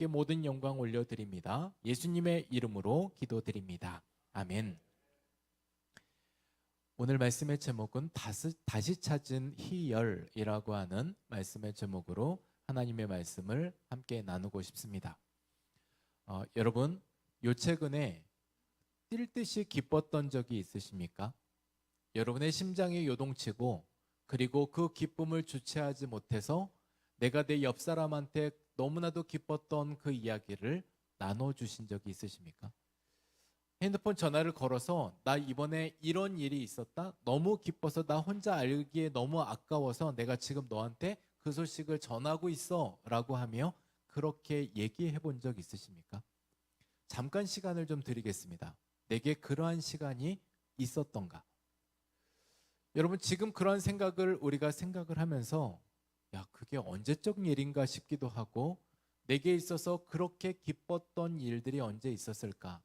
하나님께 모든 영광 올려드립니다. 예수님의 이름으로 기도드립니다. 아멘. 오늘 말씀의 제목은 다시 찾은 희열이라고 하는 말씀의 제목으로 하나님의 말씀을 함께 나누고 싶습니다. 여러분, 요 최근에 뛸 듯이 기뻤던 적이 있으십니까? 여러분의 심장이 요동치고 그리고 그 기쁨을 주체하지 못해서 내가 내 옆 사람한테 너무나도 기뻤던 그 이야기를 나눠주신 적이 있으십니까? 핸드폰 전화를 걸어서 나 이번에 이런 일이 있었다. 너무 기뻐서 나 혼자 알기에 너무 아까워서 내가 지금 너한테 그 소식을 전하고 있어 라고 하며 그렇게 얘기해 본 적 있으십니까? 잠깐 시간을 좀 드리겠습니다. 내게 그러한 시간이 있었던가? 여러분, 지금 그런 생각을 우리가 생각을 하면서 야, 그게 언제적 일인가 싶기도 하고 내게 있어서 그렇게 기뻤던 일들이 언제 있었을까?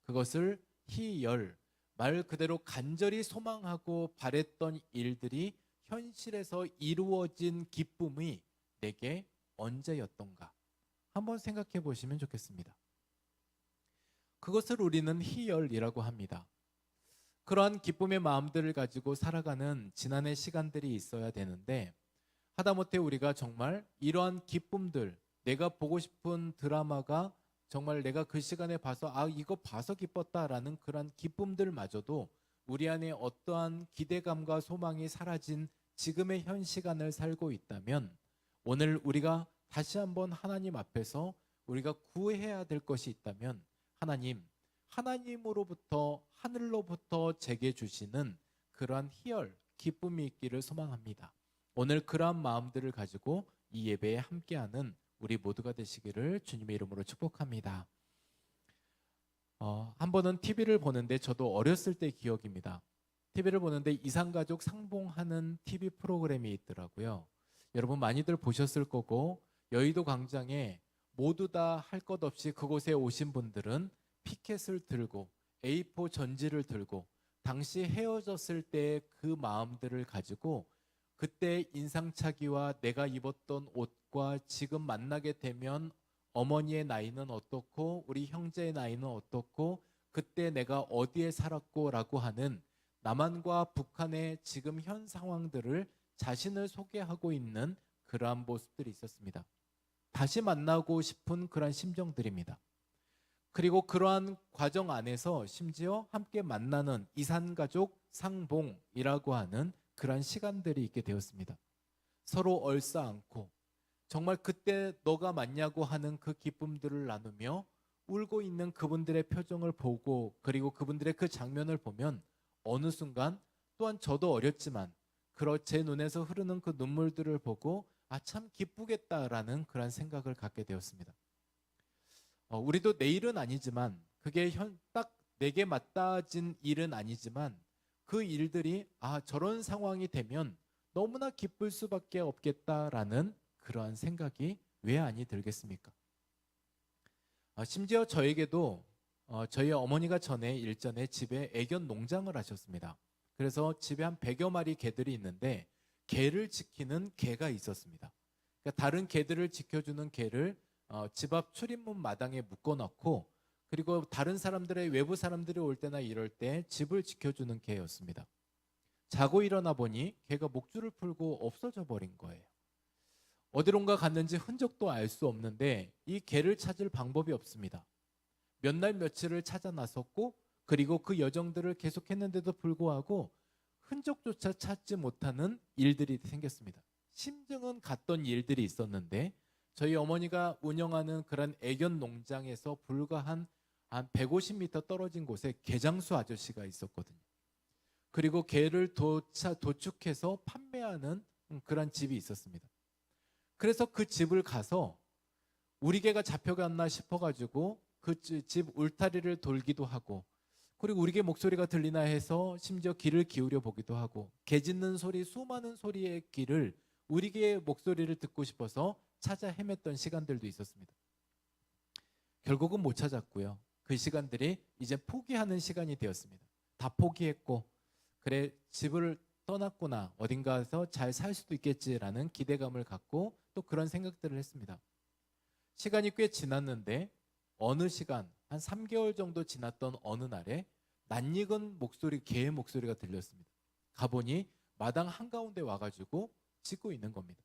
그것을 희열, 말 그대로 간절히 소망하고 바랬던 일들이 현실에서 이루어진 기쁨이 내게 언제였던가? 한번 생각해 보시면 좋겠습니다. 그것을 우리는 희열이라고 합니다. 그러한 기쁨의 마음들을 가지고 살아가는 지난해 시간들이 있어야 되는데 하다못해 우리가 정말 이러한 기쁨들, 내가 보고 싶은 드라마가 정말 내가 그 시간에 봐서 이거 봐서 기뻤다라는 그런 기쁨들마저도 우리 안에 어떠한 기대감과 소망이 사라진 지금의 현 시간을 살고 있다면 오늘 우리가 다시 한번 하나님 앞에서 우리가 구해야 될 것이 있다면 하나님으로부터 하늘로부터 제게 주시는 그러한 희열, 기쁨이 있기를 소망합니다. 오늘 그러한 마음들을 가지고 이 예배에 함께하는 우리 모두가 되시기를 주님의 이름으로 축복합니다. 한 번은 TV를 보는데 저도 어렸을 때 기억입니다. TV를 보는데 이산가족 상봉하는 TV 프로그램이 있더라고요. 여러분 많이들 보셨을 거고 여의도 광장에 모두 다 할 것 없이 그곳에 오신 분들은 피켓을 들고 A4 전지를 들고 당시 헤어졌을 때의 그 마음들을 가지고 그때 인상착의와 내가 입었던 옷과 지금 만나게 되면 어머니의 나이는 어떻고 우리 형제의 나이는 어떻고 그때 내가 어디에 살았고 라고 하는 남한과 북한의 지금 현 상황들을 자신을 소개하고 있는 그러한 모습들이 있었습니다. 다시 만나고 싶은 그러한 심정들입니다. 그리고 그러한 과정 안에서 심지어 함께 만나는 이산가족 상봉이라고 하는 그러한 시간들이 있게 되었습니다. 서로 얼싸안고 정말 그때 너가 맞냐고 하는 그 기쁨들을 나누며 울고 있는 그분들의 표정을 보고 그리고 그분들의 그 장면을 보면 어느 순간 또한 저도 어렸지만 제 눈에서 흐르는 그 눈물들을 보고 참 기쁘겠다라는 그런 생각을 갖게 되었습니다. 우리도 내 일은 아니지만 그게 딱 내게 맞닿아진 일은 아니지만 그 일들이 저런 상황이 되면 너무나 기쁠 수밖에 없겠다라는 그러한 생각이 왜 아니 들겠습니까? 심지어 저에게도 저희 어머니가 일전에 집에 애견 농장을 하셨습니다. 그래서 집에 한 100여 마리 개들이 있는데 개를 지키는 개가 있었습니다. 그러니까 다른 개들을 지켜주는 개를 집 앞 출입문 마당에 묶어놓고 그리고 다른 외부 사람들이 올 때나 이럴 때 집을 지켜주는 개였습니다. 자고 일어나 보니 개가 목줄을 풀고 없어져 버린 거예요. 어디론가 갔는지 흔적도 알 수 없는데 이 개를 찾을 방법이 없습니다. 몇 날 며칠을 찾아 나섰고 그리고 그 여정들을 계속했는데도 불구하고 흔적조차 찾지 못하는 일들이 생겼습니다. 심증은 갔던 일들이 있었는데 저희 어머니가 운영하는 그런 애견 농장에서 불과 한 150m 떨어진 곳에 개장수 아저씨가 있었거든요. 그리고 개를 도축해서 판매하는 그런 집이 있었습니다. 그래서 그 집을 가서 우리 개가 잡혀갔나 싶어가지고 그 집 울타리를 돌기도 하고 그리고 우리 개 목소리가 들리나 해서 심지어 귀를 기울여 보기도 하고 개 짖는 소리 수많은 소리의 귀를 우리 개의 목소리를 듣고 싶어서 찾아 헤맸던 시간들도 있었습니다. 결국은 못 찾았고요. 그 시간들이 이제 포기하는 시간이 되었습니다. 다 포기했고 그래 집을 떠났구나 어딘가에서 잘 살 수도 있겠지라는 기대감을 갖고 또 그런 생각들을 했습니다. 시간이 꽤 지났는데 어느 시간 한 3개월 정도 지났던 어느 날에 낯익은 목소리, 개의 목소리가 들렸습니다. 가보니 마당 한가운데 와가지고 짖고 있는 겁니다.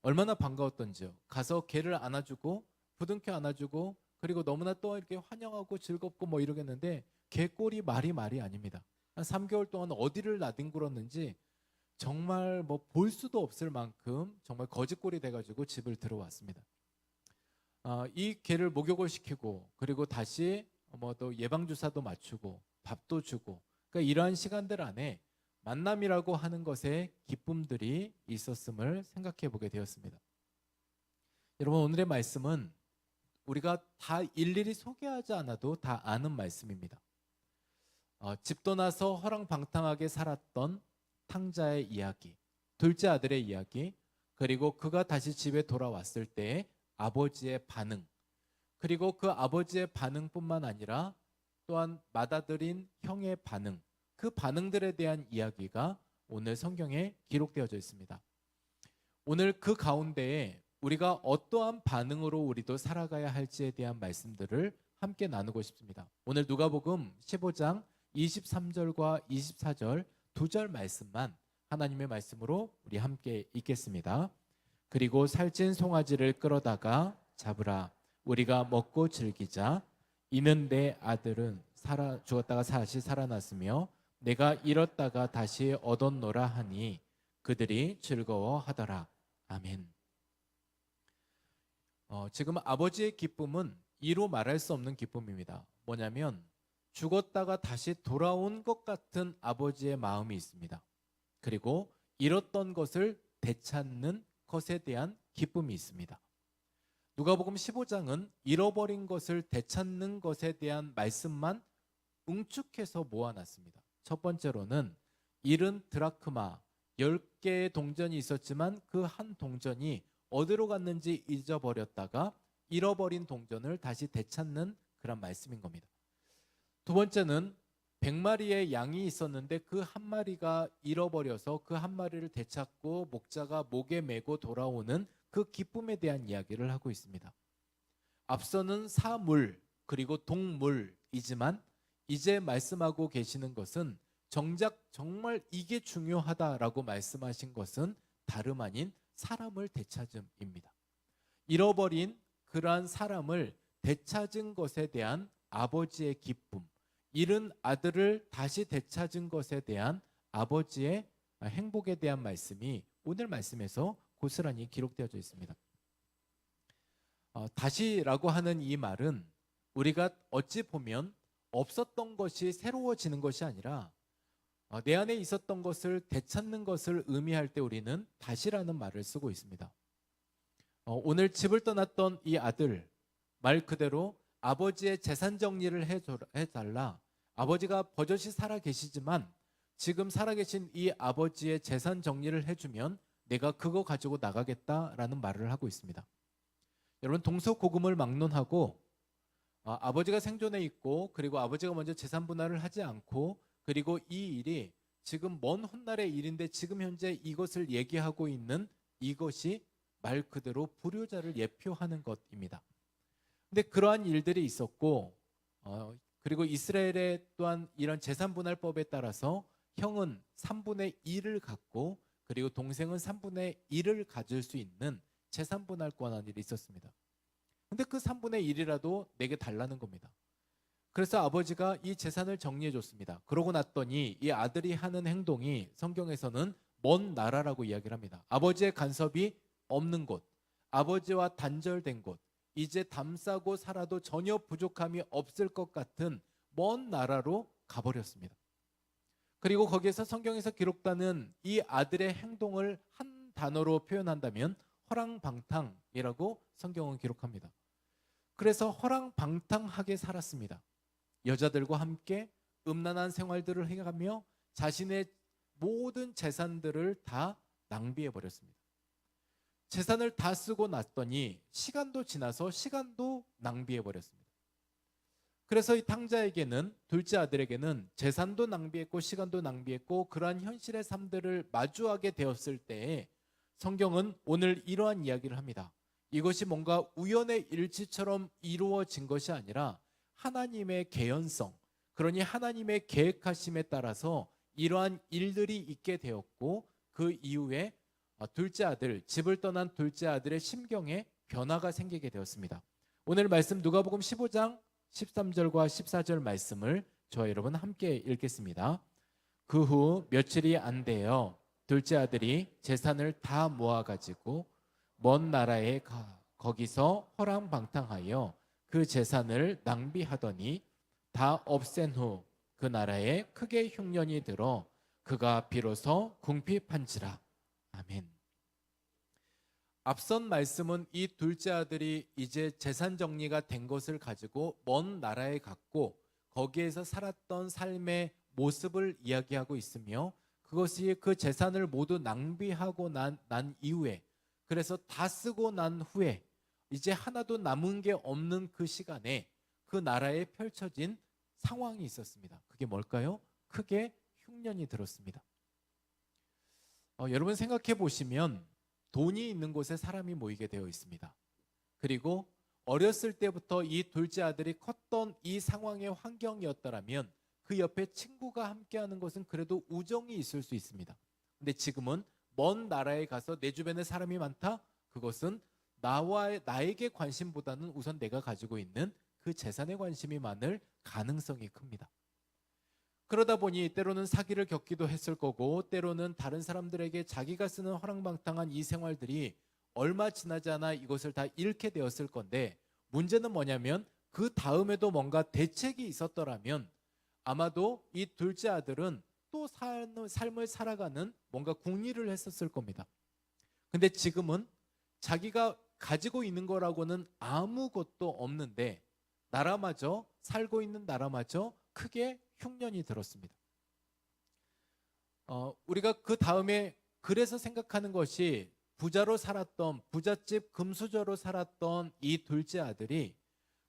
얼마나 반가웠던지요. 가서 개를 안아주고 부둥켜 안아주고 그리고 너무나 또 이렇게 환영하고 즐겁고 뭐 이러겠는데 개 꼴이 말이 아닙니다. 한 3개월 동안 어디를 나뒹굴었는지 정말 뭐 볼 수도 없을 만큼 정말 거짓골이 돼가지고 집을 들어왔습니다. 이 개를 목욕을 시키고 그리고 다시 뭐 또 예방주사도 맞추고 밥도 주고 그러니까 이러한 시간들 안에 만남이라고 하는 것에 기쁨들이 있었음을 생각해 보게 되었습니다. 여러분, 오늘의 말씀은 우리가 다 일일이 소개하지 않아도 다 아는 말씀입니다. 집 떠나서 허랑방탕하게 살았던 탕자의 이야기, 둘째 아들의 이야기, 그리고 그가 다시 집에 돌아왔을 때 아버지의 반응, 그리고 그 아버지의 반응뿐만 아니라 또한 맏아들인 형의 반응, 그 반응들에 대한 이야기가 오늘 성경에 기록되어져 있습니다. 오늘 그 가운데에 우리가 어떠한 반응으로 우리도 살아가야 할지에 대한 말씀들을 함께 나누고 싶습니다. 오늘 누가복음 15장 23절과 24절 두 절 말씀만 하나님의 말씀으로 우리 함께 읽겠습니다. 그리고 살찐 송아지를 끌어다가 잡으라. 우리가 먹고 즐기자. 이는 내 아들은 죽었다가 다시 살아났으며 내가 잃었다가 다시 얻었노라 하니 그들이 즐거워하더라. 아멘. 지금 아버지의 기쁨은 이로 말할 수 없는 기쁨입니다. 뭐냐면 죽었다가 다시 돌아온 것 같은 아버지의 마음이 있습니다. 그리고 잃었던 것을 되찾는 것에 대한 기쁨이 있습니다. 누가복음 15장은 잃어버린 것을 되찾는 것에 대한 말씀만 응축해서 모아놨습니다. 첫 번째로는 잃은 드라크마 10개의 동전이 있었지만 그 한 동전이 어디로 갔는지 잊어버렸다가 잃어버린 동전을 다시 되찾는 그런 말씀인 겁니다. 두 번째는 100마리의 양이 있었는데 그 한 마리가 잃어버려서 그 한 마리를 되찾고 목자가 목에 메고 돌아오는 그 기쁨에 대한 이야기를 하고 있습니다. 앞서는 사물 그리고 동물이지만 이제 말씀하고 계시는 것은 정작 정말 이게 중요하다라고 말씀하신 것은 다름 아닌 사람을 되찾음입니다. 잃어버린 그러한 사람을 되찾은 것에 대한 아버지의 기쁨, 잃은 아들을 다시 되찾은 것에 대한 아버지의 행복에 대한 말씀이 오늘 말씀에서 고스란히 기록되어져 있습니다. 다시라고 하는 이 말은 우리가 어찌 보면 없었던 것이 새로워지는 것이 아니라 내 안에 있었던 것을 되찾는 것을 의미할 때 우리는 다시라는 말을 쓰고 있습니다. 오늘 집을 떠났던 이 아들, 말 그대로 아버지의 재산 정리를 해달라. 아버지가 버젓이 살아계시지만 지금 살아계신 이 아버지의 재산 정리를 해주면 내가 그거 가지고 나가겠다라는 말을 하고 있습니다. 여러분, 동서고금을 막론하고 아버지가 생존해 있고 그리고 아버지가 먼저 재산 분할을 하지 않고 그리고 이 일이 지금 먼 훗날의 일인데 지금 현재 이것을 얘기하고 있는 이것이 말 그대로 불효자를 예표하는 것입니다. 근데 그러한 일들이 있었고 그리고 이스라엘의 또한 이런 재산 분할법에 따라서 형은 3분의 1을 갖고 그리고 동생은 3분의 1을 가질 수 있는 재산 분할 권한이 있었습니다. 근데 그 3분의 1이라도 내게 달라는 겁니다. 그래서 아버지가 이 재산을 정리해 줬습니다. 그러고 났더니 이 아들이 하는 행동이 성경에서는 먼 나라라고 이야기를 합니다. 아버지의 간섭이 없는 곳, 아버지와 단절된 곳, 이제 담싸고 살아도 전혀 부족함이 없을 것 같은 먼 나라로 가버렸습니다. 그리고 거기에서 성경에서 기록되는 이 아들의 행동을 한 단어로 표현한다면 허랑방탕이라고 성경은 기록합니다. 그래서 허랑방탕하게 살았습니다. 여자들과 함께 음란한 생활들을 해가며 자신의 모든 재산들을 다 낭비해 버렸습니다. 재산을 다 쓰고 났더니 시간도 지나서 시간도 낭비해 버렸습니다. 그래서 이 탕자에게는, 둘째 아들에게는 재산도 낭비했고 시간도 낭비했고 그러한 현실의 삶들을 마주하게 되었을 때에 성경은 오늘 이러한 이야기를 합니다. 이것이 뭔가 우연의 일치처럼 이루어진 것이 아니라 하나님의 개연성, 그러니 하나님의 계획하심에 따라서 이러한 일들이 있게 되었고, 그 이후에 둘째 아들, 집을 떠난 둘째 아들의 심경에 변화가 생기게 되었습니다. 오늘 말씀 누가복음 15장 13절과 14절 말씀을 저와 여러분 함께 읽겠습니다. 그 후 며칠이 안 되어 둘째 아들이 재산을 다 모아가지고 먼 나라에 거기서 허랑방탕하여 그 재산을 낭비하더니 다 없앤 후 그 나라에 크게 흉년이 들어 그가 비로소 궁핍한지라. 아멘. 앞선 말씀은 이 둘째 아들이 이제 재산 정리가 된 것을 가지고 먼 나라에 갔고 거기에서 살았던 삶의 모습을 이야기하고 있으며, 그것이 그 재산을 모두 낭비하고 난 이후에, 그래서 다 쓰고 난 후에 이제 하나도 남은 게 없는 그 시간에 그 나라에 펼쳐진 상황이 있었습니다. 그게 뭘까요? 크게 흉년이 들었습니다. 여러분 생각해 보시면 돈이 있는 곳에 사람이 모이게 되어 있습니다. 그리고 어렸을 때부터 이 둘째 아들이 컸던 이 상황의 환경이었더라면 그 옆에 친구가 함께하는 것은 그래도 우정이 있을 수 있습니다. 근데 지금은 먼 나라에 가서 내 주변에 사람이 많다? 그것은 나에게 관심보다는 우선 내가 가지고 있는 그 재산에 관심이 많을 가능성이 큽니다. 그러다 보니 때로는 사기를 겪기도 했을 거고, 때로는 다른 사람들에게 자기가 쓰는 허랑방탕한 이 생활들이 얼마 지나지 않아 이것을 다 잃게 되었을 건데, 문제는 뭐냐면 그 다음에도 뭔가 대책이 있었더라면 아마도 이 둘째 아들은 또 삶을 살아가는 뭔가 궁리를 했었을 겁니다. 근데 지금은 자기가 가지고 있는 거라고는 아무것도 없는데, 나라마저, 살고 있는 나라마저 크게 흉년이 들었습니다. 우리가 그 다음에 그래서 생각하는 것이, 부자로 살았던, 부잣집 금수저로 살았던 이 둘째 아들이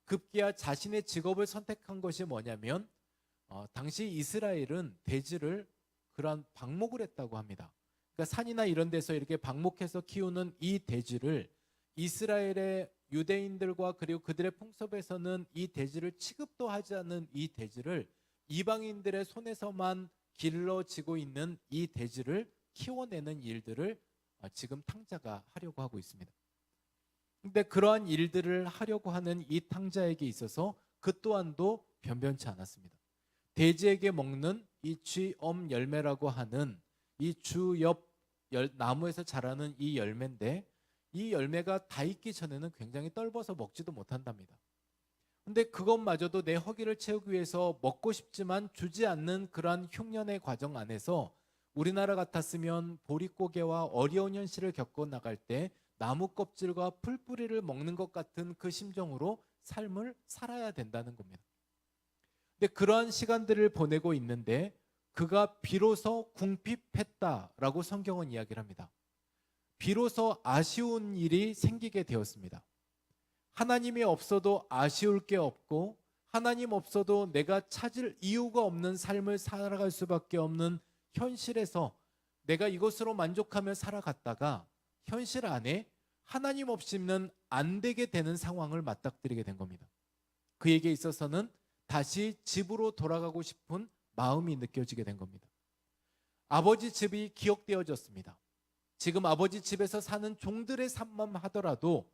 급기야 자신의 직업을 선택한 것이 뭐냐면, 당시 이스라엘은 돼지를 그런 방목을 했다고 합니다. 그러니까 산이나 이런 데서 이렇게 방목해서 키우는 이 돼지를 이스라엘의 유대인들과 그리고 그들의 풍습에서는 이 돼지를 취급도 하지 않는 이 돼지를, 이방인들의 손에서만 길러지고 있는 이 돼지를 키워내는 일들을 지금 탕자가 하려고 하고 있습니다. 근데 그러한 일들을 하려고 하는 이 탕자에게 있어서 그 또한도 변변치 않았습니다. 돼지에게 먹는 이 쥐엄 열매라고 하는 이 주 옆 나무에서 자라는 이 열매인데, 이 열매가 다 익기 전에는 굉장히 떫어서 먹지도 못한답니다. 근데 그것마저도 내 허기를 채우기 위해서 먹고 싶지만 주지 않는 그러한 흉년의 과정 안에서, 우리나라 같았으면 보릿고개와 어려운 현실을 겪어 나갈 때 나무 껍질과 풀뿌리를 먹는 것 같은 그 심정으로 삶을 살아야 된다는 겁니다. 근데 그러한 시간들을 보내고 있는데 그가 비로소 궁핍했다라고 성경은 이야기를 합니다. 비로소 아쉬운 일이 생기게 되었습니다. 하나님이 없어도 아쉬울 게 없고, 하나님 없어도 내가 찾을 이유가 없는 삶을 살아갈 수밖에 없는 현실에서 내가 이것으로 만족하며 살아갔다가 현실 안에 하나님 없이는 안 되게 되는 상황을 맞닥뜨리게 된 겁니다. 그에게 있어서는 다시 집으로 돌아가고 싶은 마음이 느껴지게 된 겁니다. 아버지 집이 기억되어졌습니다. 지금 아버지 집에서 사는 종들의 삶만 하더라도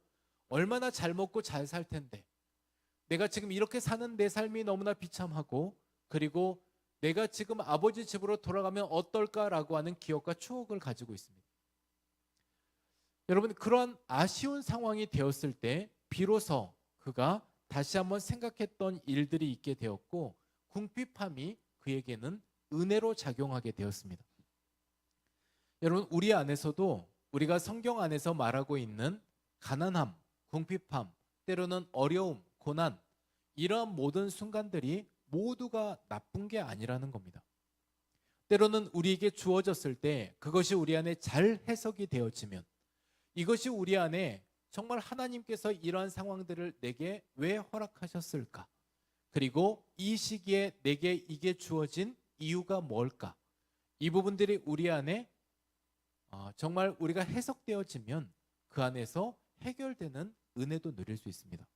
얼마나 잘 먹고 잘 살 텐데, 내가 지금 이렇게 사는 내 삶이 너무나 비참하고, 그리고 내가 지금 아버지 집으로 돌아가면 어떨까라고 하는 기억과 추억을 가지고 있습니다. 여러분, 그러한 아쉬운 상황이 되었을 때 비로소 그가 다시 한번 생각했던 일들이 있게 되었고, 궁핍함이 그에게는 은혜로 작용하게 되었습니다. 여러분, 우리 안에서도 우리가 성경 안에서 말하고 있는 가난함, 궁핍함, 때로는 어려움, 고난, 이러한 모든 순간들이 모두가 나쁜 게 아니라는 겁니다. 때로는 우리에게 주어졌을 때 그것이 우리 안에 잘 해석이 되어지면, 이것이 우리 안에 정말 하나님께서 이러한 상황들을 내게 왜 허락하셨을까? 그리고 이 시기에 내게 이게 주어진 이유가 뭘까? 이 부분들이 우리 안에 정말 우리가 해석되어지면 그 안에서 해결되는 은혜도 누릴 수 있습니다.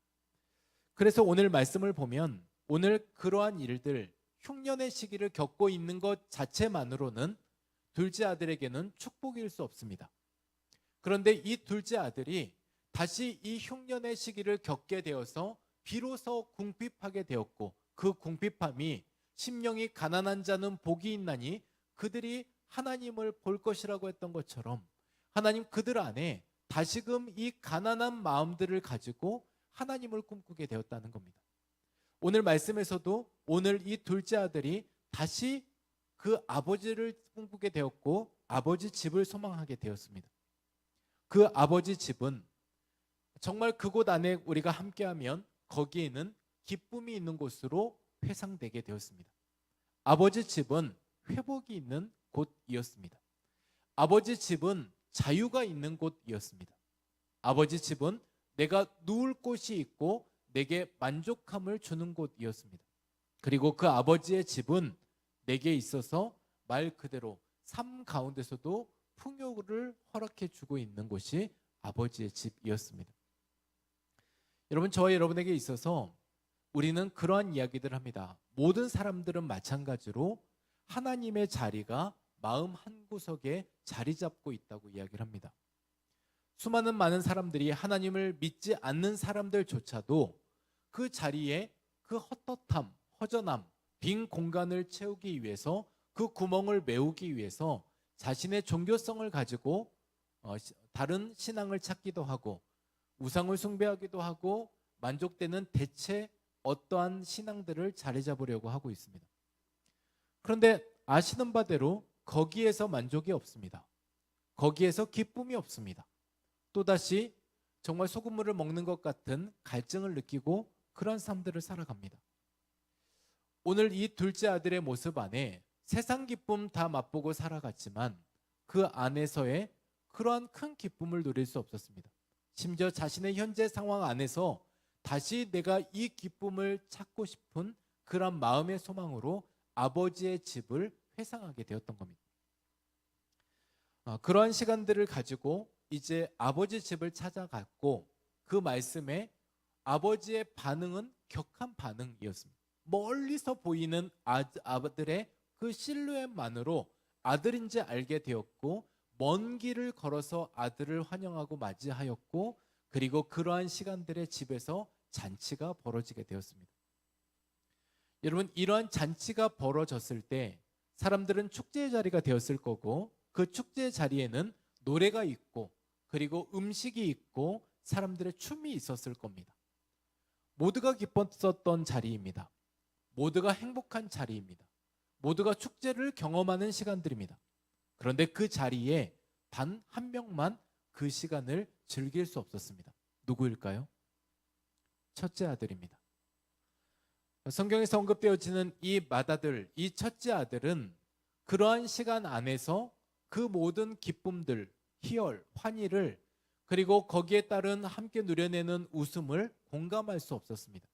그래서 오늘 말씀을 보면 오늘 그러한 일들, 흉년의 시기를 겪고 있는 것 자체만으로는 둘째 아들에게는 축복일 수 없습니다. 그런데 이 둘째 아들이 다시 이 흉년의 시기를 겪게 되어서 비로소 궁핍하게 되었고, 그 궁핍함이 심령이 가난한 자는 복이 있나니 그들이 하나님을 볼 것이라고 했던 것처럼 하나님 그들 안에 다시금 이 가난한 마음들을 가지고 하나님을 꿈꾸게 되었다는 겁니다. 오늘 말씀에서도 오늘 이 둘째 아들이 다시 그 아버지를 꿈꾸게 되었고 아버지 집을 소망하게 되었습니다. 그 아버지 집은 정말 그곳 안에 우리가 함께하면 거기에는 기쁨이 있는 곳으로 회상되게 되었습니다. 아버지 집은 회복이 있는 곳이었습니다. 아버지 집은 자유가 있는 곳이었습니다. 아버지 집은 내가 누울 곳이 있고 내게 만족함을 주는 곳이었습니다. 그리고 그 아버지의 집은 내게 있어서 말 그대로 삶 가운데서도 풍요를 허락해 주고 있는 곳이 아버지의 집이었습니다. 여러분, 저와 여러분에게 있어서 우리는 그러한 이야기들을 합니다. 모든 사람들은 마찬가지로 하나님의 자리가 마음 한구석에 자리 잡고 있다고 이야기를 합니다. 수많은 많은 사람들이 하나님을 믿지 않는 사람들조차도 그 자리에 그 헛헛함, 허전함, 빈 공간을 채우기 위해서 그 구멍을 메우기 위해서 자신의 종교성을 가지고 다른 신앙을 찾기도 하고 우상을 숭배하기도 하고 만족되는 대체 어떠한 신앙들을 자리 잡으려고 하고 있습니다. 그런데 아시는 바대로 거기에서 만족이 없습니다. 거기에서 기쁨이 없습니다. 또다시 정말 소금물을 먹는 것 같은 갈증을 느끼고 그런 삶들을 살아갑니다. 오늘 이 둘째 아들의 모습 안에 세상 기쁨 다 맛보고 살아갔지만 그 안에서의 그러한 큰 기쁨을 누릴 수 없었습니다. 심지어 자신의 현재 상황 안에서 다시 내가 이 기쁨을 찾고 싶은 그런 마음의 소망으로 아버지의 집을 회상하게 되었던 겁니다. 그러한 시간들을 가지고 이제 아버지 집을 찾아갔고 그 말씀에 아버지의 반응은 격한 반응이었습니다. 멀리서 보이는 아들의 그 실루엣만으로 아들인지 알게 되었고 먼 길을 걸어서 아들을 환영하고 맞이하였고 그리고 그러한 시간들의 집에서 잔치가 벌어지게 되었습니다. 여러분, 이러한 잔치가 벌어졌을 때 사람들은 축제의 자리가 되었을 거고 그 축제의 자리에는 노래가 있고 그리고 음식이 있고 사람들의 춤이 있었을 겁니다. 모두가 기뻤었던 자리입니다. 모두가 행복한 자리입니다. 모두가 축제를 경험하는 시간들입니다. 그런데 그 자리에 단 한 명만 그 시간을 즐길 수 없었습니다. 누구일까요? 첫째 아들입니다. 성경에서 언급되어지는 이 맏아들, 이 첫째 아들은 그러한 시간 안에서 그 모든 기쁨들, 희열, 환희를 그리고 거기에 따른 함께 누려내는 웃음을 공감할 수 없었습니다.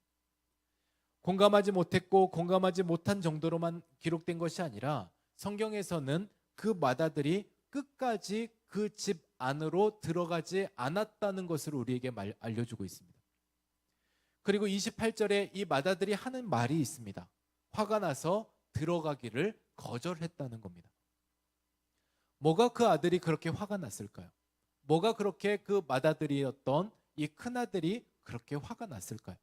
공감하지 못했고 공감하지 못한 정도로만 기록된 것이 아니라 성경에서는 그 맏아들이 끝까지 그 집 안으로 들어가지 않았다는 것을 우리에게 알려주고 있습니다. 그리고 28절에 이 맏아들이 하는 말이 있습니다. 화가 나서 들어가기를 거절했다는 겁니다. 뭐가 그 아들이 그렇게 화가 났을까요? 뭐가 그렇게 그 맏아들이었던 이 큰아들이 그렇게 화가 났을까요?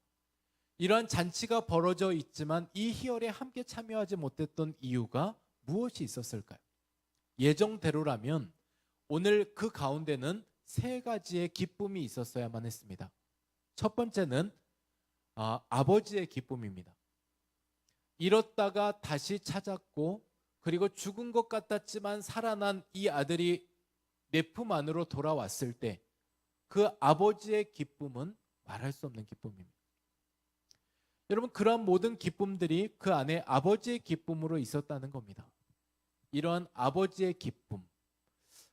이러한 잔치가 벌어져 있지만 이 희열에 함께 참여하지 못했던 이유가 무엇이 있었을까요? 예정대로라면 오늘 그 가운데는 세 가지의 기쁨이 있었어야만 했습니다. 첫 번째는 아버지의 기쁨입니다. 잃었다가 다시 찾았고 그리고 죽은 것 같았지만 살아난 이 아들이 내 품 안으로 돌아왔을 때 그 아버지의 기쁨은 말할 수 없는 기쁨입니다. 여러분, 그러한 모든 기쁨들이 그 안에 아버지의 기쁨으로 있었다는 겁니다. 이러한 아버지의 기쁨.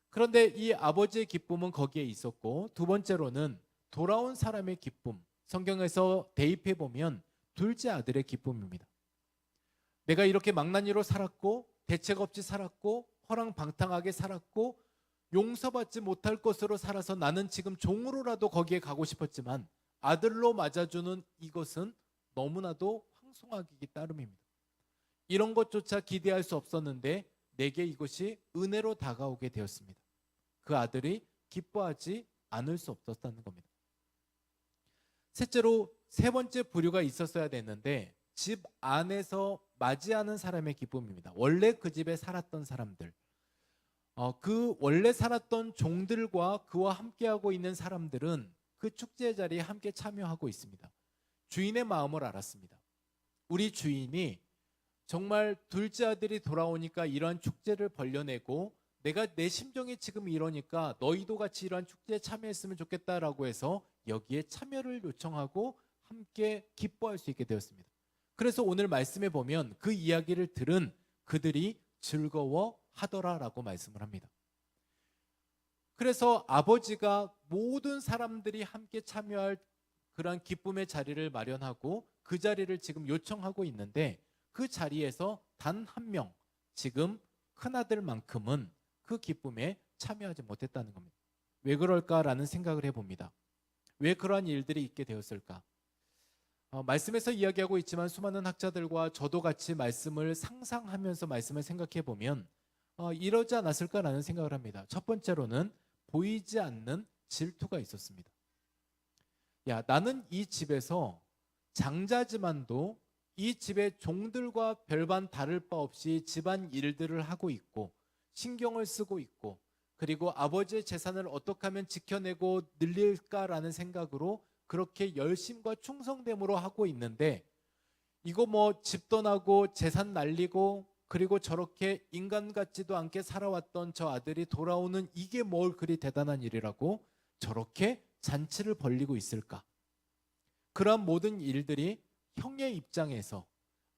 그런데 이 아버지의 기쁨은 거기에 있었고 두 번째로는 돌아온 사람의 기쁨. 성경에서 대입해 보면 둘째 아들의 기쁨입니다. 내가 이렇게 망나니로 살았고 대책 없이 살았고 허랑방탕하게 살았고 용서받지 못할 것으로 살아서 나는 지금 종으로라도 거기에 가고 싶었지만 아들로 맞아주는 이것은 너무나도 황송하기 따름입니다. 이런 것조차 기대할 수 없었는데 내게 이것이 은혜로 다가오게 되었습니다. 그 아들이 기뻐하지 않을 수 없었다는 겁니다. 셋째로 세 번째 부류가 있었어야 됐는데 집 안에서 맞이하는 사람의 기쁨입니다. 원래 그 집에 살았던 사람들, 그 원래 살았던 종들과 그와 함께하고 있는 사람들은 그 축제 자리에 함께 참여하고 있습니다. 주인의 마음을 알았습니다. 우리 주인이 정말 둘째 아들이 돌아오니까 이러한 축제를 벌려내고 내가 내 심정이 지금 이러니까 너희도 같이 이러한 축제에 참여했으면 좋겠다라고 해서 여기에 참여를 요청하고 함께 기뻐할 수 있게 되었습니다. 그래서 오늘 말씀에 보면 그 이야기를 들은 그들이 즐거워하더라라고 말씀을 합니다. 그래서 아버지가 모든 사람들이 함께 참여할 그러한 기쁨의 자리를 마련하고 그 자리를 지금 요청하고 있는데 그 자리에서 단 한 명, 지금 큰아들만큼은 그 기쁨에 참여하지 못했다는 겁니다. 왜 그럴까라는 생각을 해봅니다. 왜 그러한 일들이 있게 되었을까? 말씀에서 이야기하고 있지만 수많은 학자들과 저도 같이 말씀을 상상하면서 말씀을 생각해 보면 이러지 않았을까라는 생각을 합니다. 첫 번째로는 보이지 않는 질투가 있었습니다. 야, 나는 이 집에서 장자지만도 이 집의 종들과 별반 다를 바 없이 집안 일들을 하고 있고 신경을 쓰고 있고 그리고 아버지의 재산을 어떻게 하면 지켜내고 늘릴까라는 생각으로 그렇게 열심과 충성됨으로 하고 있는데 이거 뭐 집 떠나고 재산 날리고 그리고 저렇게 인간 같지도 않게 살아왔던 저 아들이 돌아오는 이게 뭘 그리 대단한 일이라고 저렇게 잔치를 벌리고 있을까? 그런 모든 일들이 형의 입장에서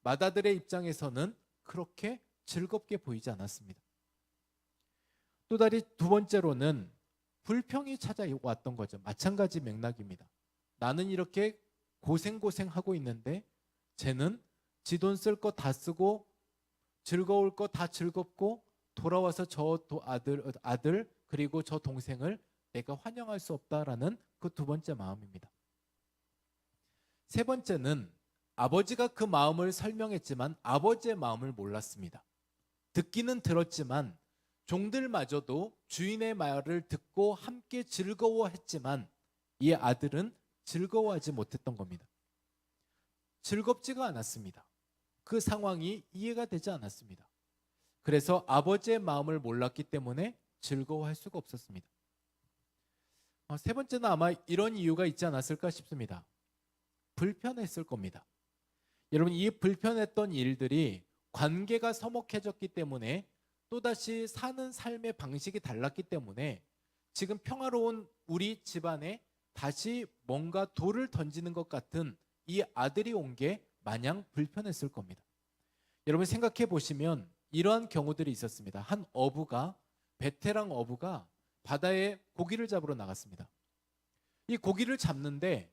맏아들의 입장에서는 그렇게 즐겁게 보이지 않았습니다. 또 다른 두 번째로는 불평이 찾아왔던 거죠. 마찬가지 맥락입니다. 나는 이렇게 고생하고 있는데 쟤는 지 돈 쓸 거 다 쓰고 즐거울 거 다 즐겁고 돌아와서 저 아들 그리고 저 동생을 내가 환영할 수 없다라는 그 두 번째 마음입니다. 세 번째는 아버지가 그 마음을 설명했지만 아버지의 마음을 몰랐습니다. 듣기는 들었지만 종들마저도 주인의 말을 듣고 함께 즐거워했지만 이 아들은 즐거워하지 못했던 겁니다. 즐겁지가 않았습니다. 그 상황이 이해가 되지 않았습니다. 그래서 아버지의 마음을 몰랐기 때문에 즐거워할 수가 없었습니다. 세 번째는 아마 이런 이유가 있지 않았을까 싶습니다. 불편했을 겁니다. 여러분, 이 불편했던 일들이 관계가 서먹해졌기 때문에 또다시 사는 삶의 방식이 달랐기 때문에 지금 평화로운 우리 집안에 다시 뭔가 돌을 던지는 것 같은 이 아들이 온 게 마냥 불편했을 겁니다. 여러분 생각해 보시면 이러한 경우들이 있었습니다. 한 어부가 베테랑 어부가 바다에 고기를 잡으러 나갔습니다. 이 고기를 잡는데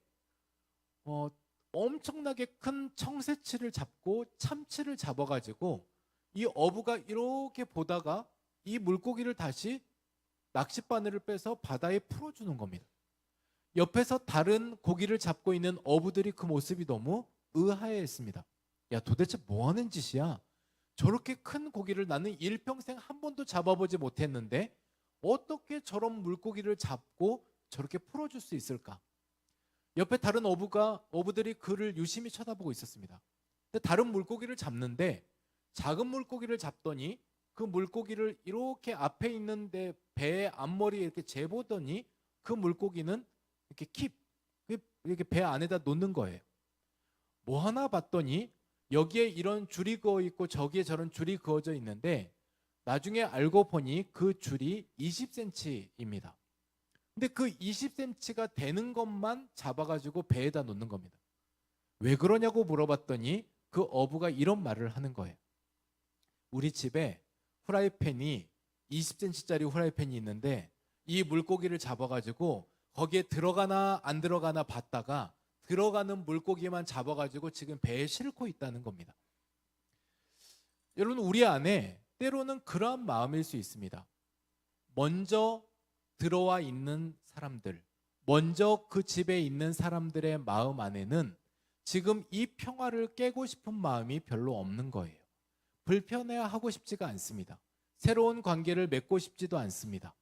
엄청나게 큰 청새치를 잡고 참치를 잡아가지고 이 어부가 이렇게 보다가 이 물고기를 다시 낚싯바늘을 빼서 바다에 풀어주는 겁니다. 옆에서 다른 고기를 잡고 있는 어부들이 그 모습이 너무 의아해했습니다. 야, 도대체 뭐 하는 짓이야? 저렇게 큰 고기를 나는 일평생 한 번도 잡아보지 못했는데 어떻게 저런 물고기를 잡고 저렇게 풀어줄 수 있을까? 옆에 다른 어부들이 그를 유심히 쳐다보고 있었습니다. 근데 다른 물고기를 잡는데 작은 물고기를 잡더니 그 물고기를 이렇게 앞에 있는데 배 앞머리에 이렇게 재보더니 그 물고기는 이렇게 이렇게 배 안에다 놓는 거예요. 뭐 하나 봤더니 여기에 이런 줄이 그어 있고 저기에 저런 줄이 그어져 있는데 나중에 알고 보니 그 줄이 20cm입니다. 근데 그 20cm가 되는 것만 잡아가지고 배에다 놓는 겁니다. 왜 그러냐고 물어봤더니 그 어부가 이런 말을 하는 거예요. 우리 집에 후라이팬이 20cm짜리 후라이팬이 있는데 이 물고기를 잡아가지고 거기에 들어가나 안 들어가나 봤다가 들어가는 물고기만 잡아가지고 지금 배에 싣고 있다는 겁니다. 여러분 우리 안에 때로는 그러한 마음일 수 있습니다. 먼저 들어와 있는 사람들, 먼저 그 집에 있는 사람들의 마음 안에는 지금 이 평화를 깨고 싶은 마음이 별로 없는 거예요. 불편해하고 싶지가 않습니다. 새로운 관계를 맺고 싶지도 않습니다.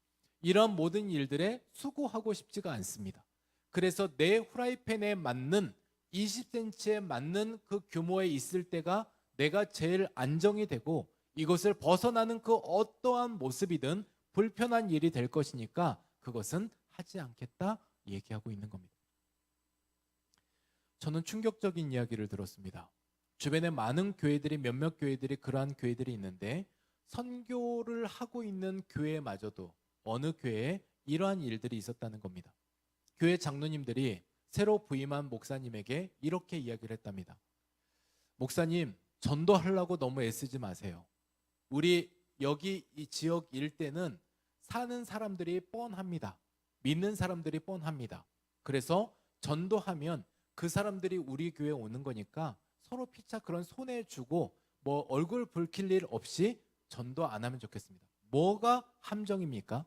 이런 모든 일들에 수고하고 싶지가 않습니다. 그래서 내 후라이팬에 맞는 20cm에 맞는 그 규모에 있을 때가 내가 제일 안정이 되고 이것을 벗어나는 그 어떠한 모습이든 불편한 일이 될 것이니까 그것은 하지 않겠다 얘기하고 있는 겁니다. 저는 충격적인 이야기를 들었습니다. 주변에 많은 교회들이 몇몇 교회들이 그러한 교회들이 있는데 선교를 하고 있는 교회마저도 어느 교회에 이러한 일들이 있었다는 겁니다. 교회 장로님들이 새로 부임한 목사님에게 이렇게 이야기를 했답니다. 목사님, 전도하려고 너무 애쓰지 마세요. 우리 여기 이 지역 일대는 사는 사람들이 뻔합니다. 믿는 사람들이 뻔합니다. 그래서 전도하면 그 사람들이 우리 교회에 오는 거니까 서로 피차 그런 손해 주고 뭐 얼굴 붉힐 일 없이 전도 안 하면 좋겠습니다. 뭐가 함정입니까?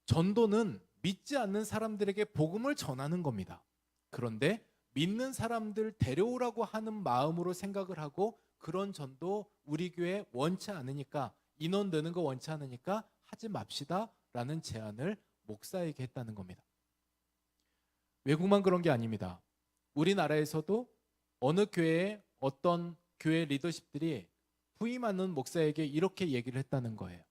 전도는 믿지 않는 사람들에게 복음을 전하는 겁니다. 그런데 믿는 사람들 데려오라고 하는 마음으로 생각을 하고 그런 전도 우리 교회 원치 않으니까 인원 느는 거 원치 않으니까 하지 맙시다 라는 제안을 목사에게 했다는 겁니다. 외국만 그런 게 아닙니다. 우리나라에서도 어느 교회에 어떤 교회 리더십들이 부임하는 목사에게 이렇게 얘기를 했다는 거예요.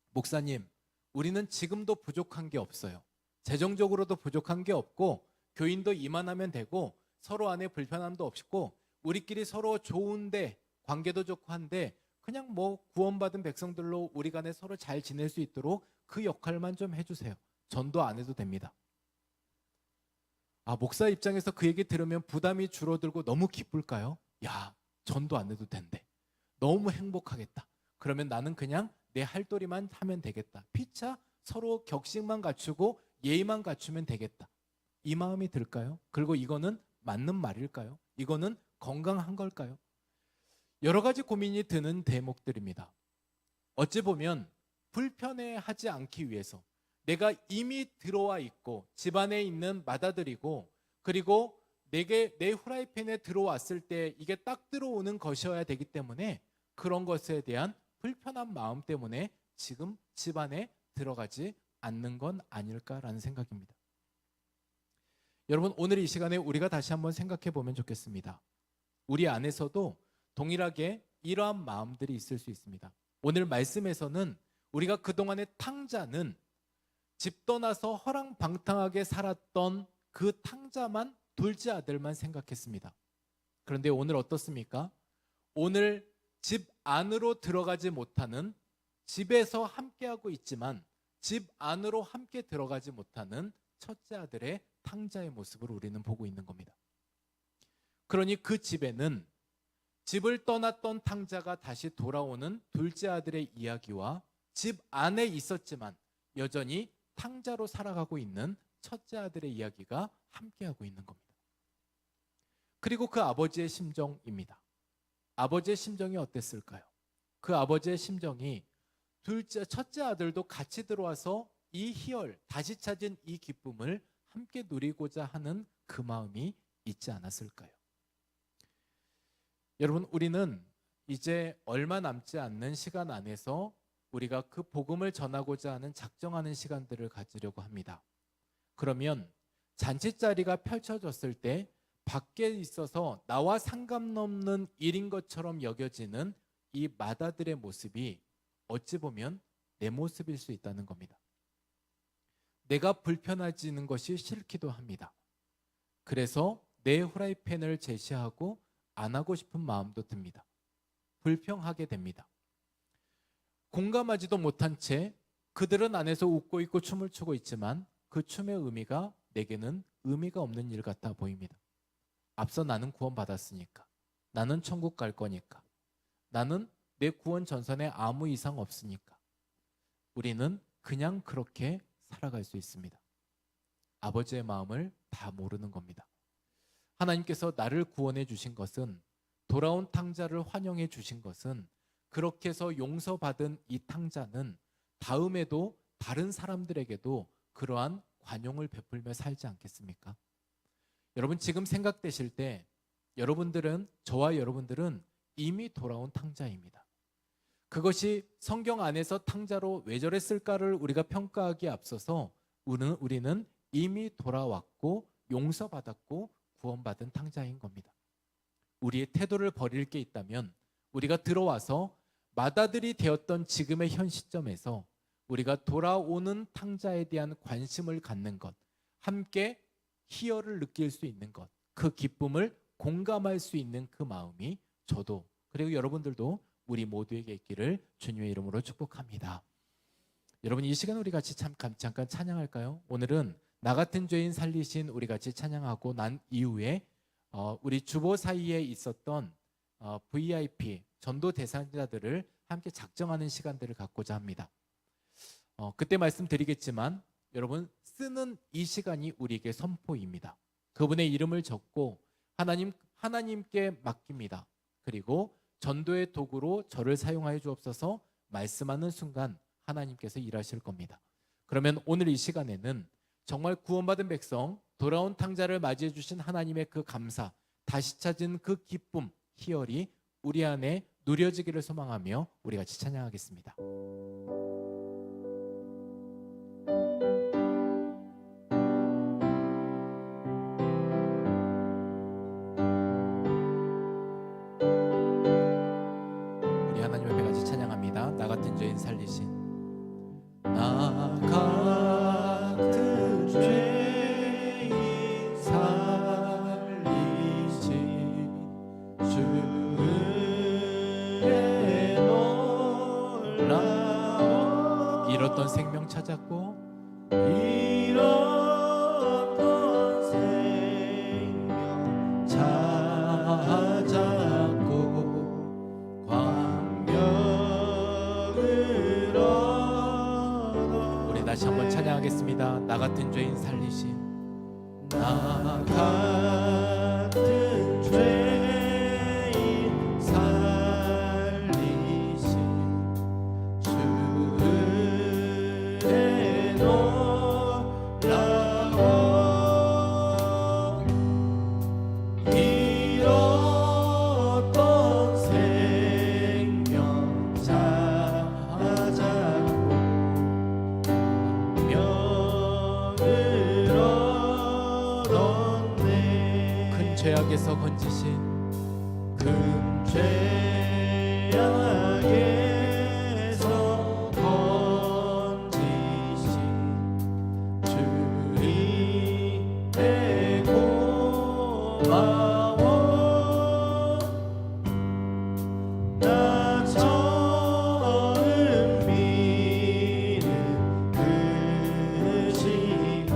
목사님, 우리는 지금도 부족한 게 없어요. 재정적으로도 부족한 게 없고 교인도 이만하면 되고 서로 안에 불편함도 없고 우리끼리 서로 좋은데 관계도 좋고 한데 그냥 뭐 구원받은 백성들로 우리 간에 서로 잘 지낼 수 있도록 그 역할만 좀 해주세요. 전도 안 해도 됩니다. 목사 입장에서 그 얘기 들으면 부담이 줄어들고 너무 기쁠까요? 야, 전도 안 해도 된대. 너무 행복하겠다. 그러면 나는 그냥 내 할도리만 하면 되겠다. 피차 서로 격식만 갖추고 예의만 갖추면 되겠다. 이 마음이 들까요? 그리고 이거는 맞는 말일까요? 이거는 건강한 걸까요? 여러 가지 고민이 드는 대목들입니다. 어찌 보면 불편해하지 않기 위해서 내가 이미 들어와 있고 집안에 있는 맏아들이고 그리고 내 후라이팬에 들어왔을 때 이게 딱 들어오는 것이어야 되기 때문에 그런 것에 대한 불편한 마음 때문에 지금 집안에 들어가지 않는 건 아닐까라는 생각입니다. 여러분, 오늘 이 시간에 우리가 다시 한번 생각해 보면 좋겠습니다. 우리 안에서도 동일하게 이러한 마음들이 있을 수 있습니다. 오늘 말씀에서는 우리가 그동안의 탕자는 집 떠나서 허랑방탕하게 살았던 그 탕자만 둘째 아들만 생각했습니다. 그런데 오늘 어떻습니까? 오늘 집 안으로 들어가지 못하는, 집에서 함께하고 있지만 집 안으로 함께 들어가지 못하는 첫째 아들의 탕자의 모습을 우리는 보고 있는 겁니다. 그러니 그 집에는 집을 떠났던 탕자가 다시 돌아오는 둘째 아들의 이야기와 집 안에 있었지만 여전히 탕자로 살아가고 있는 첫째 아들의 이야기가 함께하고 있는 겁니다. 그리고 그 아버지의 심정입니다. 아버지의 심정이 어땠을까요? 그 아버지의 심정이 첫째 아들도 같이 들어와서 이 희열, 다시 찾은 이 기쁨을 함께 누리고자 하는 그 마음이 있지 않았을까요? 여러분, 우리는 이제 얼마 남지 않는 시간 안에서 우리가 그 복음을 전하고자 하는 작정하는 시간들을 가지려고 합니다. 그러면 잔치자리가 펼쳐졌을 때 밖에 있어서 나와 상관없는 일인 것처럼 여겨지는 이 맏아들의 모습이 어찌 보면 내 모습일 수 있다는 겁니다. 내가 불편해지는 것이 싫기도 합니다. 그래서 내 후라이팬을 제시하고 안 하고 싶은 마음도 듭니다. 불평하게 됩니다. 공감하지도 못한 채 그들은 안에서 웃고 있고 춤을 추고 있지만 그 춤의 의미가 내게는 의미가 없는 일 같아 보입니다. 앞서 나는 구원받았으니까, 나는 천국 갈 거니까, 나는 내 구원 전선에 아무 이상 없으니까 우리는 그냥 그렇게 살아갈 수 있습니다. 아버지의 마음을 다 모르는 겁니다. 하나님께서 나를 구원해 주신 것은, 돌아온 탕자를 환영해 주신 것은, 그렇게 해서 용서받은 이 탕자는 다음에도 다른 사람들에게도 그러한 관용을 베풀며 살지 않겠습니까? 여러분 지금 생각되실 때 저와 여러분들은 이미 돌아온 탕자입니다. 그것이 성경 안에서 탕자로 왜 저랬을까를 우리가 평가하기에 앞서서 우리는 이미 돌아왔고 용서받았고 구원받은 탕자인 겁니다. 우리의 태도를 버릴 게 있다면 우리가 들어와서 맏아들이 되었던 지금의 현 시점에서 우리가 돌아오는 탕자에 대한 관심을 갖는 것, 함께 희열을 느낄 수 있는 것, 그 기쁨을 공감할 수 있는 그 마음이 저도 그리고 여러분들도 우리 모두에게 있기를 주님의 이름으로 축복합니다. 여러분 이 시간 우리 같이 잠깐 찬양할까요? 오늘은 나 같은 죄인 살리신 우리 같이 찬양하고 난 이후에 우리 주보 사이에 있었던 VIP 전도 대상자들을 함께 작정하는 시간들을 갖고자 합니다. 그때 말씀드리겠지만 여러분 쓰는 이 시간이 우리에게 선포입니다. 그분의 이름을 적고 하나님께 맡깁니다. 그리고 전도의 도구로 저를 사용하여 주옵소서 말씀하는 순간 하나님께서 일하실 겁니다. 그러면 오늘 이 시간에는 정말 구원받은 백성, 돌아온 탕자를 맞이해 주신 하나님의 그 감사, 다시 찾은 그 기쁨, 희열이 우리 안에 누려지기를 소망하며 우리 같이 찬양하겠습니다. 우리 하나님 앞에 같이 찬양합니다. 나 같은 죄인 살리신 나 같은 죄인 살리신 주의 놀라운 잃었던 생명 찾았고 잃었던 생명 찾았고 광명을 얻어 우리 다시 한번 찬양하겠습니다. 나 같은 죄인 살리신 나 같은 죄인 살리신 주의 놀라운 잃었던 생명 찾았고 명을 얻었네. 큰 죄악에서 건지신 큰 죄악에서 건지신 주님의 고마워 나 처음 믿은 그 시간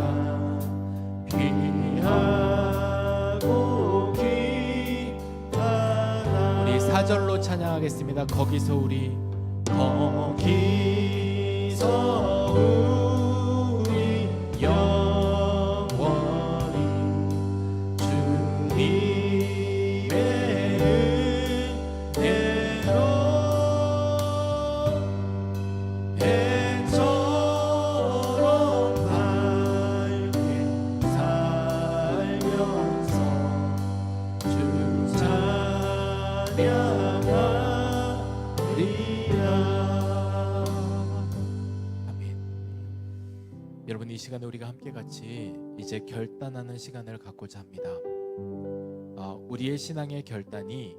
귀하고 귀하다. 우리 4절로 찬양하겠습니다. 거기서 우리 영원히 주님의 은혜로 배처럼 밝게 살면서 주 찬양하리라. 아멘. 여러분 이 시간에 우리가 함께 같이 이제 결단하는 시간을 갖고자 합니다. 우리의 신앙의 결단이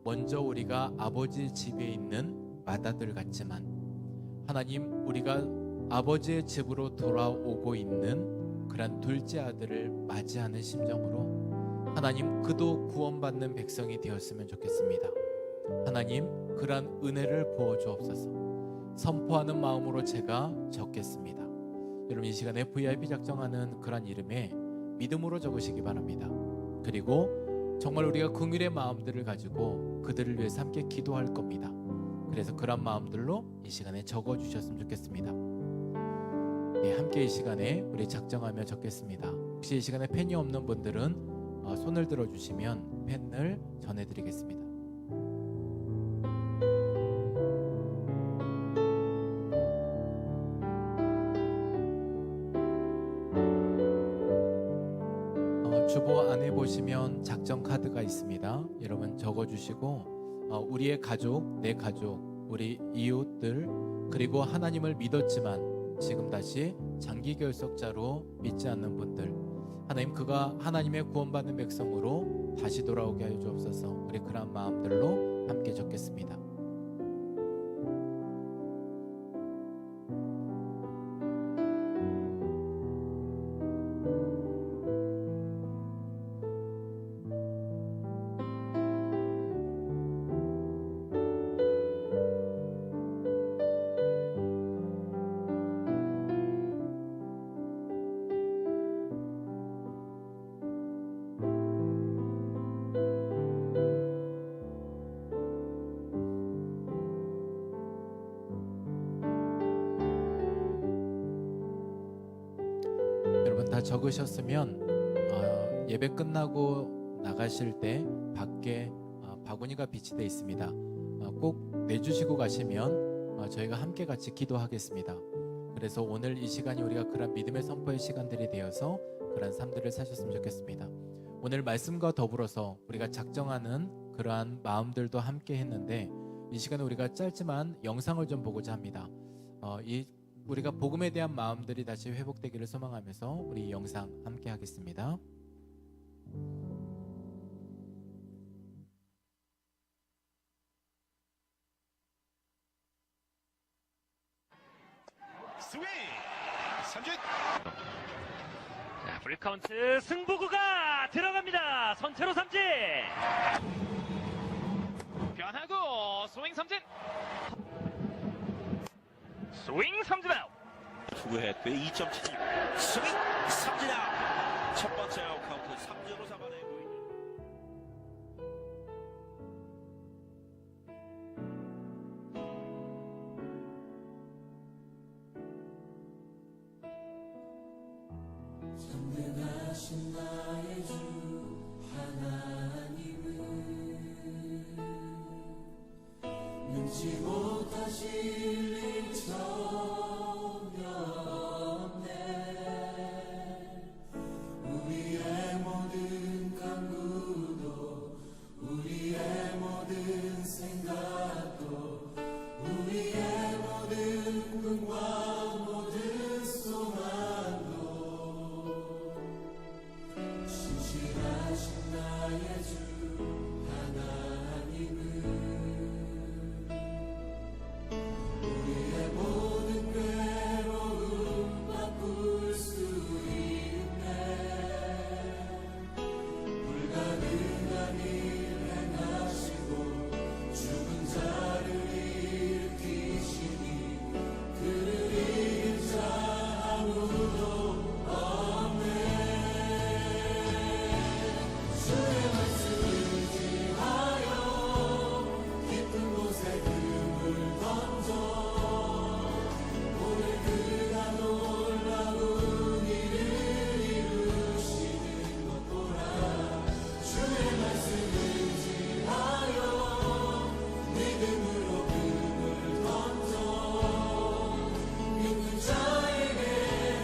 먼저 우리가 아버지 집에 있는 맏아들 같지만 하나님 우리가 아버지의 집으로 돌아오고 있는 그런 둘째 아들을 맞이하는 심정으로 하나님 그도 구원받는 백성이 되었으면 좋겠습니다. 하나님 그러한 은혜를 부어주옵소서. 선포하는 마음으로 제가 적겠습니다. 여러분 이 시간에 VIP 작정하는 그러한 이름에 믿음으로 적으시기 바랍니다. 그리고 정말 우리가 긍휼의 마음들을 가지고 그들을 위해서 함께 기도할 겁니다. 그래서 그런 마음들로 이 시간에 적어주셨으면 좋겠습니다. 네, 함께 이 시간에 우리 작정하며 적겠습니다. 혹시 이 시간에 펜이 없는 분들은 손을 들어주시면 펜을 전해드리겠습니다. 보시면 작정 카드가 있습니다. 여러분 적어주시고 우리의 가족, 내 가족, 우리 이웃들, 그리고 하나님을 믿었지만 지금 다시 장기 결석자로 믿지 않는 분들, 하나님 그가 하나님의 구원받는 백성으로 다시 돌아오게 하여 주옵소서. 우리 그런 마음들로 함께 적겠습니다. 여러분 다 적으셨으면 예배 끝나고 나가실 때 밖에 바구니가 비치되어 있습니다. 꼭 내주시고 가시면 저희가 함께 같이 기도하겠습니다. 그래서 오늘 이 시간이 우리가 그런 믿음의 선포의 시간들이 되어서 그런 삶들을 사셨으면 좋겠습니다. 오늘 말씀과 더불어서 우리가 작정하는 그러한 마음들도 함께 했는데, 이 시간에 우리가 짧지만 영상을 좀 보고자 합니다. 우리가 복음에 대한 마음들이 다시 회복되기를 소망하면서 우리 이 영상 함께 하겠습니다. 스윙! 삼진! 자, 풀카운트 승부구가 들어갑니다. 선체로 삼진. 변하고 스윙 삼진. 스윙 삼진 아웃. 투구헤드 2.7 스윙 삼진 아웃. 첫 번째 아웃 카운트 3진으로 잡아내고 있는 전능하신 나의 주 하나님은 능치 못하실 일 전혀 없네. 우리의 모든 간구도 우리의 모든 생각도 우리의 모든 꿈과 모든 소망도 신실하신 나의 주 하나님은 우리의 모든 괴로움 바꿀 수 있네. 불가능한 일 행하시고 죽은 자를 일으키시니 그를 이길 자 아무도 없네. 주의 말씀을 의지하여 깊은 곳에 금을 던져 오늘 그가 놀라운 일을 이루시는 것 보라. 주의 말씀을 의지하여 믿음으로 금을 던져 믿는 자에게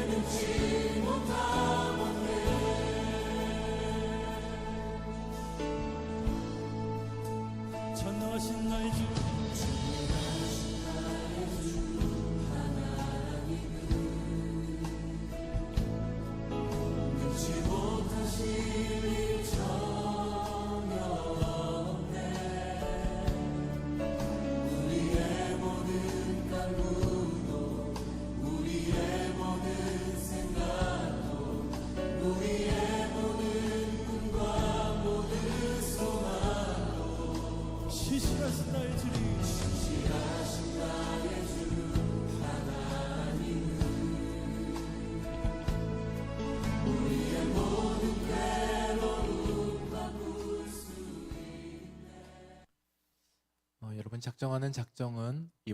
능치 못하겠네. 전능하신 나의 주 능치 못하실 일 전혀 없네. 우리의 모든 간구도 우리의 모든 생각도 우리의 모든 꿈과 모든 소망도 신실하신 나의 주님 신실하신 나의 주 하나님은 우리의 모든 괴로움 바꿀 수 있네. 여러분 작정하는 작정은 이번